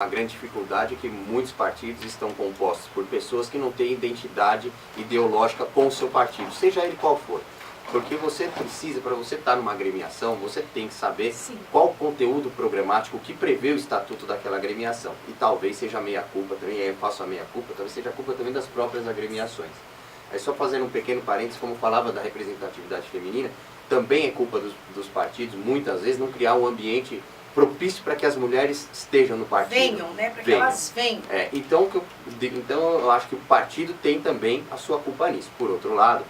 A grande dificuldade é que muitos partidos estão compostos por pessoas que não têm identidade ideológica com o seu partido, seja ele qual for. Porque você precisa, para você estar numa agremiação, você tem que saber qual o conteúdo programático que prevê o estatuto daquela agremiação. E talvez seja a meia-culpa também, eu faço a meia-culpa, talvez seja a culpa também das próprias agremiações. Aí só fazendo um pequeno parênteses, como falava da representatividade feminina, também é culpa dos partidos, muitas vezes, não criar um ambiente propício para que as mulheres estejam no partido. Venham, né? Para que elas venham. Então eu acho que o partido tem também a sua culpa nisso. Por outro lado,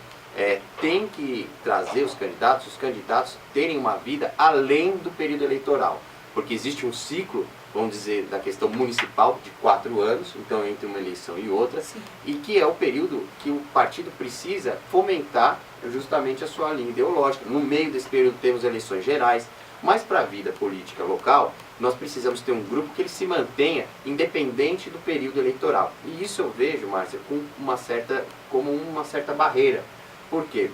tem que trazer os candidatos terem uma vida além do período eleitoral. Porque existe um ciclo, vamos dizer, da questão municipal de 4 anos, então entre uma eleição e outra, e que é o período que o partido precisa fomentar justamente a sua linha ideológica. No meio desse período temos eleições gerais, mas para a vida política local, nós precisamos ter um grupo que ele se mantenha independente do período eleitoral. E isso eu vejo, Márcia, como uma certa barreira. Por quê?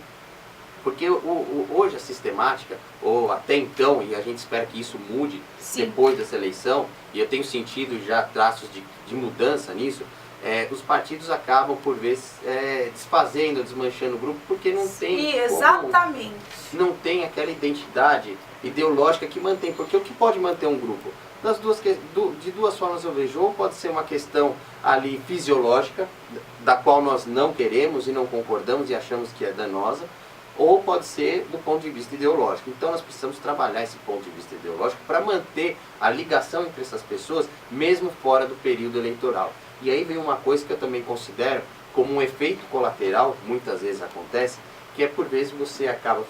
Porque hoje a sistemática, ou até então, e a gente espera que isso mude depois dessa eleição, e eu tenho sentido já traços de mudança nisso, os partidos acabam, por vezes, desfazendo, desmanchando o grupo, porque não tem exatamente. Não tem aquela identidade ideológica que mantém. Porque o que pode manter um grupo? De duas formas eu vejo. Ou pode ser uma questão ali fisiológica, da qual nós não queremos e não concordamos e achamos que é danosa, ou pode ser do ponto de vista ideológico. Então nós precisamos trabalhar esse ponto de vista ideológico para manter a ligação entre essas pessoas, mesmo fora do período eleitoral. E aí vem uma coisa que eu também considero como um efeito colateral, muitas vezes acontece, que é por vezes você acaba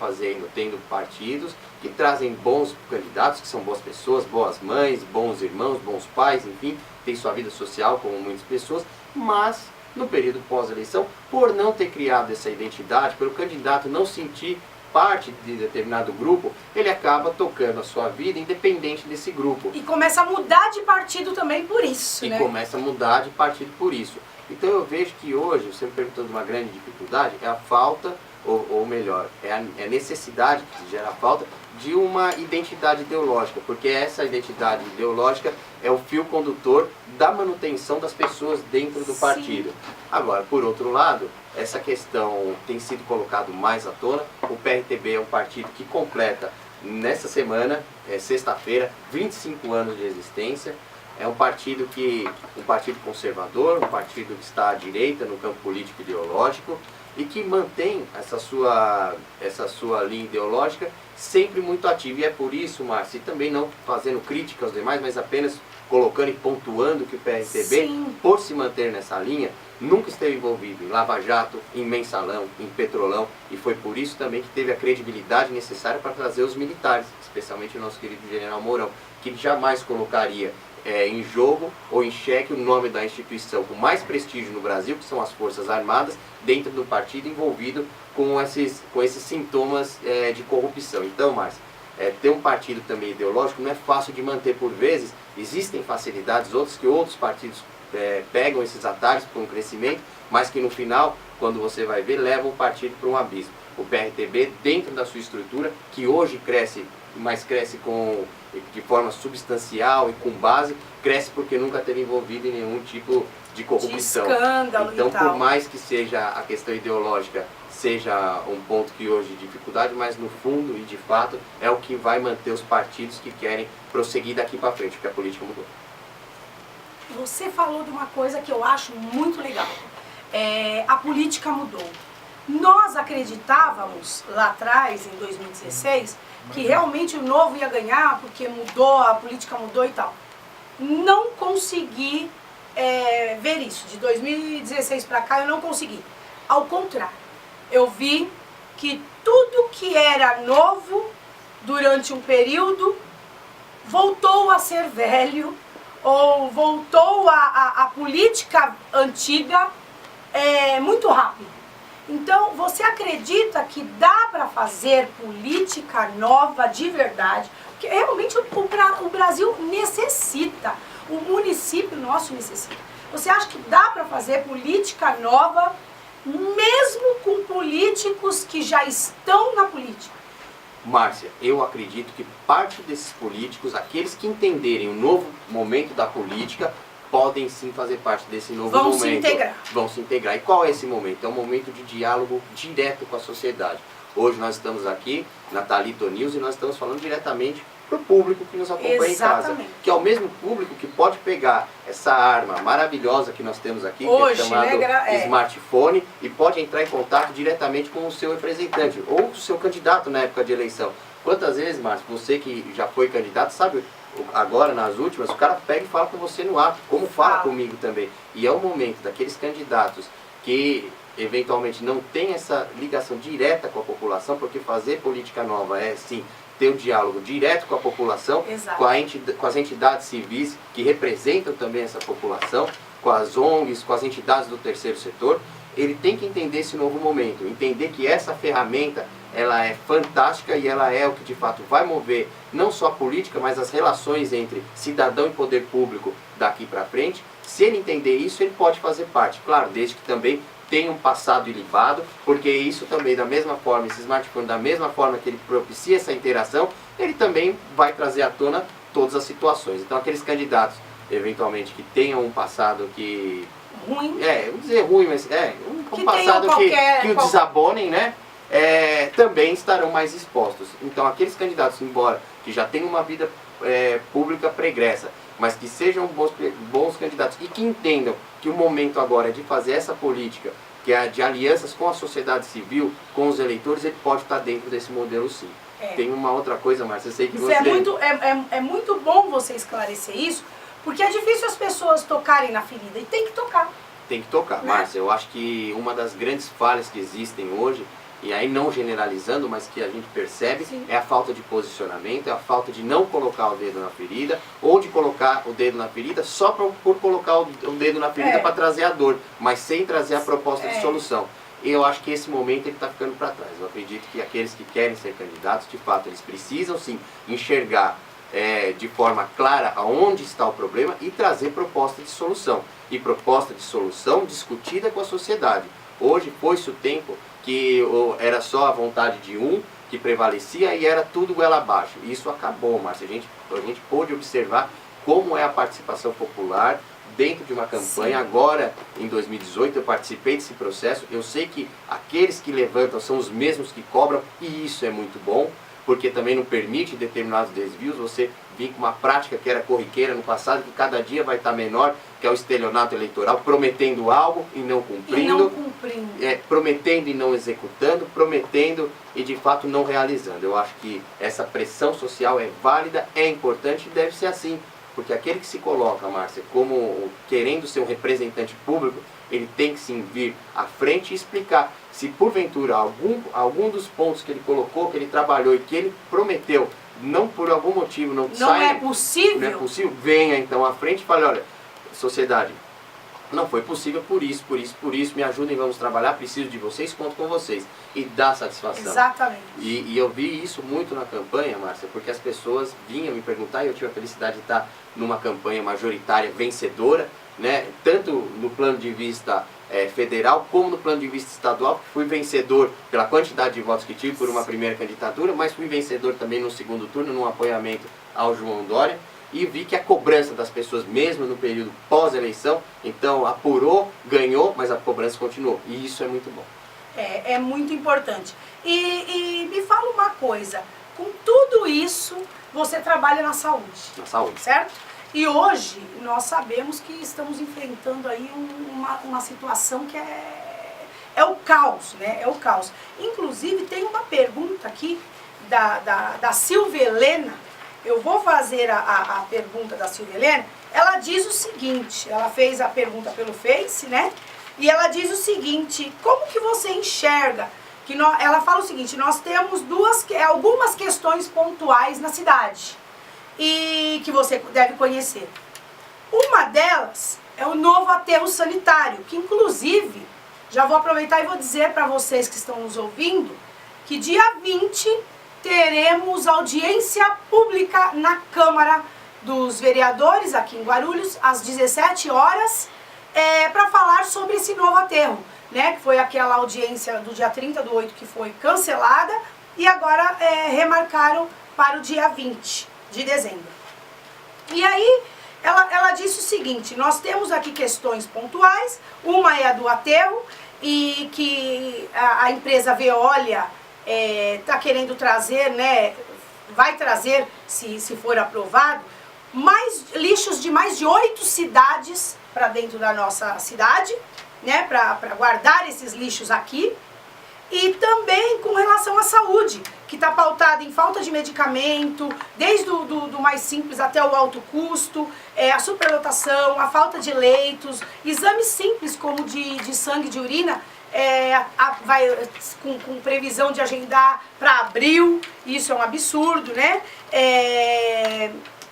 tendo partidos que trazem bons candidatos, que são boas pessoas, boas mães, bons irmãos, bons pais, enfim, tem sua vida social como muitas pessoas, mas no período pós-eleição, por não ter criado essa identidade, pelo candidato não sentir parte de determinado grupo, ele acaba tocando a sua vida independente desse grupo. E começa a mudar de partido também por isso, né? E começa a mudar de partido por isso. Então eu vejo que hoje, você me perguntando uma grande dificuldade, é a falta, ou melhor, é a necessidade que gera a falta de uma identidade ideológica, porque essa identidade ideológica é o fio condutor da manutenção das pessoas dentro do partido. Agora, por outro lado, essa questão tem sido colocado mais à tona. O PRTB é um partido que completa, nessa semana, sexta-feira, 25 anos de existência. É um partido conservador, um partido que está à direita no campo político ideológico e que mantém essa sua linha ideológica sempre muito ativa. E é por isso, Márcia, e também não fazendo crítica aos demais, mas apenas colocando e pontuando que o PRTB, por se manter nessa linha, nunca esteve envolvido em Lava Jato, em Mensalão, em Petrolão, e foi por isso também que teve a credibilidade necessária para trazer os militares, especialmente o nosso querido General Mourão, que jamais colocaria em jogo ou em xeque o nome da instituição com mais prestígio no Brasil, que são as Forças Armadas, dentro do partido envolvido com esses sintomas de corrupção. Então, Márcia, ter um partido também ideológico não é fácil de manter por vezes. Existem facilidades, que outros partidos pegam esses atalhos para um crescimento, mas que no final, quando você vai ver, levam o partido para um abismo. O PRTB, dentro da sua estrutura, que hoje cresce, mas cresce de forma substancial e com base, cresce porque nunca teve envolvido em nenhum tipo de corrupção. De escândalo. Então, e tal. por mais que seja a questão ideológica, seja um ponto que hoje de dificuldade, mas no fundo e de fato é o que vai manter os partidos que querem prosseguir daqui para frente, porque a política mudou. Você falou de uma coisa que eu acho muito legal. A política mudou. Nós acreditávamos lá atrás, em 2016, que realmente o Novo ia ganhar, porque mudou, a política mudou e tal. Não consegui ver isso. De 2016 para cá eu não consegui. Ao contrário, eu vi que tudo que era novo durante um período voltou a ser velho, ou voltou a política antiga muito rápido. Então, você acredita que dá para fazer política nova de verdade? Porque realmente o Brasil necessita, o município nosso necessita. Você acha que dá para fazer política nova, mesmo com políticos que já estão na política? Márcia, eu acredito que parte desses políticos, aqueles que entenderem o novo momento da política, podem sim fazer parte desse novo momento. Vão se integrar. Vão se integrar. E qual é esse momento? É um momento de diálogo direto com a sociedade. Hoje nós estamos aqui na Thalita News e nós estamos falando diretamente para o público que nos acompanha Exatamente. em casa. Que é o mesmo público que pode pegar essa arma maravilhosa que nós temos aqui, hoje, que é chamado né, smartphone, e pode entrar em contato diretamente com o seu representante ou o seu candidato na época de eleição. Quantas vezes, Márcio, você que já foi candidato, sabe, agora nas últimas, o cara pega e fala com você no ato, como fala comigo também. E é o momento daqueles candidatos que eventualmente não tem essa ligação direta com a população, porque fazer política nova é sim ter um diálogo direto com a população, com as entidades civis que representam também essa população, com as ONGs, com as entidades do terceiro setor. Ele tem que entender esse novo momento, entender que essa ferramenta ela é fantástica e ela é o que de fato vai mover não só a política, mas as relações entre cidadão e poder público daqui para frente. Se ele entender isso, ele pode fazer parte, claro, desde que também tenha um passado ilibado, porque isso também, da mesma forma, esse smartphone, da mesma forma que ele propicia essa interação, ele também vai trazer à tona todas as situações. Então, aqueles candidatos, eventualmente, que tenham um passado que... ruim. Vamos dizer ruim, mas um passado que o desabonem, né? Também estarão mais expostos. Então, aqueles candidatos, embora que já tenham uma vida pública pregressa, mas que sejam bons candidatos e que entendam que o momento agora é de fazer essa política, que é de alianças com a sociedade civil, com os eleitores, ele pode estar dentro desse modelo sim. Tem uma outra coisa, Márcia, eu sei que isso você... é muito bom você esclarecer isso, porque é difícil as pessoas tocarem na ferida, e tem que tocar. Tem que tocar, né? Márcia, eu acho que uma das grandes falhas que existem hoje, e aí não generalizando, mas que a gente percebe, sim, é a falta de posicionamento, é a falta de não colocar o dedo na ferida, ou de colocar o dedo na ferida só por colocar o dedo na ferida para trazer a dor, mas sem trazer a proposta de solução. E eu acho que esse momento ele está ficando para trás. Eu acredito que aqueles que querem ser candidatos, de fato, eles precisam sim enxergar de forma clara aonde está o problema e trazer proposta de solução. E proposta de solução discutida com a sociedade. Hoje foi-se o tempo que era só a vontade de um que prevalecia e era tudo goela abaixo. Isso acabou, Márcia. A gente pôde observar como é a participação popular dentro de uma campanha. Sim. Agora, em 2018, eu participei desse processo. Eu sei que aqueles que levantam são os mesmos que cobram, e isso é muito bom, porque também não permite determinados desvios. Você vir com uma prática que era corriqueira no passado, que cada dia vai estar menor, que é o estelionato eleitoral, prometendo algo e não cumprindo. Prometendo e não executando, prometendo e de fato não realizando. Eu acho que essa pressão social é válida, é importante e deve ser assim. Porque aquele que se coloca, Márcia, como querendo ser um representante público, ele tem que sim vir à frente e explicar se porventura algum dos pontos que ele colocou, que ele trabalhou e que ele prometeu, não por algum motivo não é possível, venha então à frente e fale, olha, sociedade, não foi possível por isso, me ajudem, vamos trabalhar, preciso de vocês, conto com vocês. E dá satisfação. Exatamente. E eu vi isso muito na campanha, Márcia, porque as pessoas vinham me perguntar, e eu tive a felicidade de estar numa campanha majoritária vencedora, né? Tanto no plano de vista federal, como no plano de vista estadual. Fui vencedor pela quantidade de votos que tive por uma primeira candidatura, mas fui vencedor também no segundo turno, num apoiamento ao João Dória. E vi que a cobrança das pessoas, mesmo no período pós-eleição, então apurou, ganhou, mas a cobrança continuou. E isso é muito bom. É muito importante. E me fala uma coisa, com tudo isso, você trabalha na saúde. Na saúde. Certo? E hoje, nós sabemos que estamos enfrentando aí uma situação que é o caos, né? É o caos. Inclusive, tem uma pergunta aqui da Silvia Helena. Eu vou fazer a pergunta da Silvia Helena. Ela diz o seguinte, ela fez a pergunta pelo Face, né? E ela diz o seguinte, como que você enxerga? Ela fala o seguinte, nós temos algumas questões pontuais na cidade e que você deve conhecer. Uma delas é o novo aterro sanitário, que inclusive, já vou aproveitar e vou dizer para vocês que estão nos ouvindo, que dia 20 teremos audiência pública na Câmara dos Vereadores, aqui em Guarulhos, às 17 horas, para falar sobre esse novo aterro, né? Que foi aquela audiência do dia 30/8 que foi cancelada, e agora remarcaram para o dia 20 de dezembro. E aí ela disse o seguinte: nós temos aqui questões pontuais, uma é a do aterro, e que a empresa Veolia está querendo trazer, né, vai trazer, se for aprovado, mais lixos de mais de 8 cidades para dentro da nossa cidade, né, para guardar esses lixos aqui. E também com relação à saúde, que está pautada em falta de medicamento, desde do mais simples até o alto custo, a superlotação, a falta de leitos, exames simples como de sangue e de urina, com previsão de agendar para abril, isso é um absurdo, né?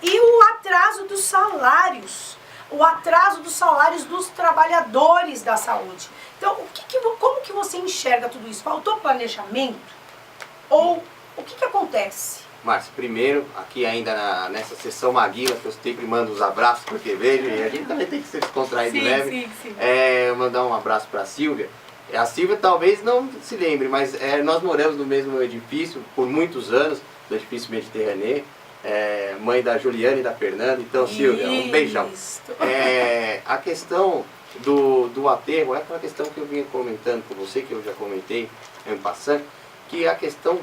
E o atraso dos salários. O atraso dos salários dos trabalhadores da saúde. Então, como que você enxerga tudo isso? Faltou planejamento? Ou o que acontece? Márcia, primeiro, aqui ainda nessa sessão Maguila, que eu sempre mando os abraços porque vejo, e a gente também tem que ser descontraído e leve. Sim. Mandar um abraço para a Silvia. A Silvia talvez não se lembre, mas nós moramos no mesmo edifício por muitos anos, no edifício Mediterrâneo. Mãe da Juliana e da Fernanda. Então, Silvia, um beijão. A questão do aterro é aquela questão que eu vinha comentando com você, que eu já comentei em passando, que é a questão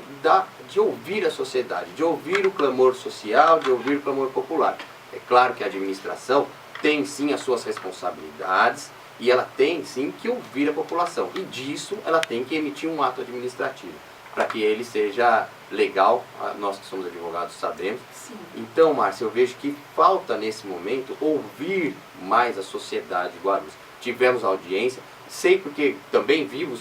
de ouvir a sociedade, de ouvir o clamor social, de ouvir o clamor popular. É claro que a administração tem sim as suas responsabilidades e ela tem sim que ouvir a população, e disso ela tem que emitir um ato administrativo para que ele seja legal. Nós que somos advogados sabemos. Sim. Então, Márcia, eu vejo que falta nesse momento ouvir mais a sociedade de Guarulhos. Tivemos audiência, sei porque também vivo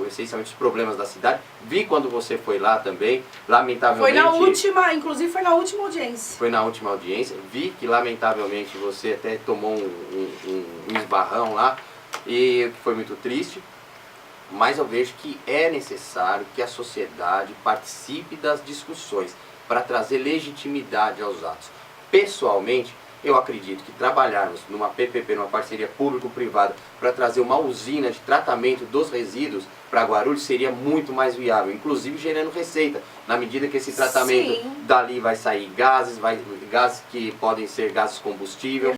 essencialmente os problemas da cidade, vi quando você foi lá também, lamentavelmente... Inclusive foi na última audiência. Foi na última audiência, vi que lamentavelmente você até tomou um esbarrão lá, e que foi muito triste. Mas eu vejo que é necessário que a sociedade participe das discussões para trazer legitimidade aos atos. Pessoalmente, eu acredito que trabalharmos numa PPP, numa parceria público-privada, para trazer uma usina de tratamento dos resíduos para Guarulhos seria muito mais viável, inclusive gerando receita, na medida que esse tratamento dali vai sair gases que podem ser gases combustível.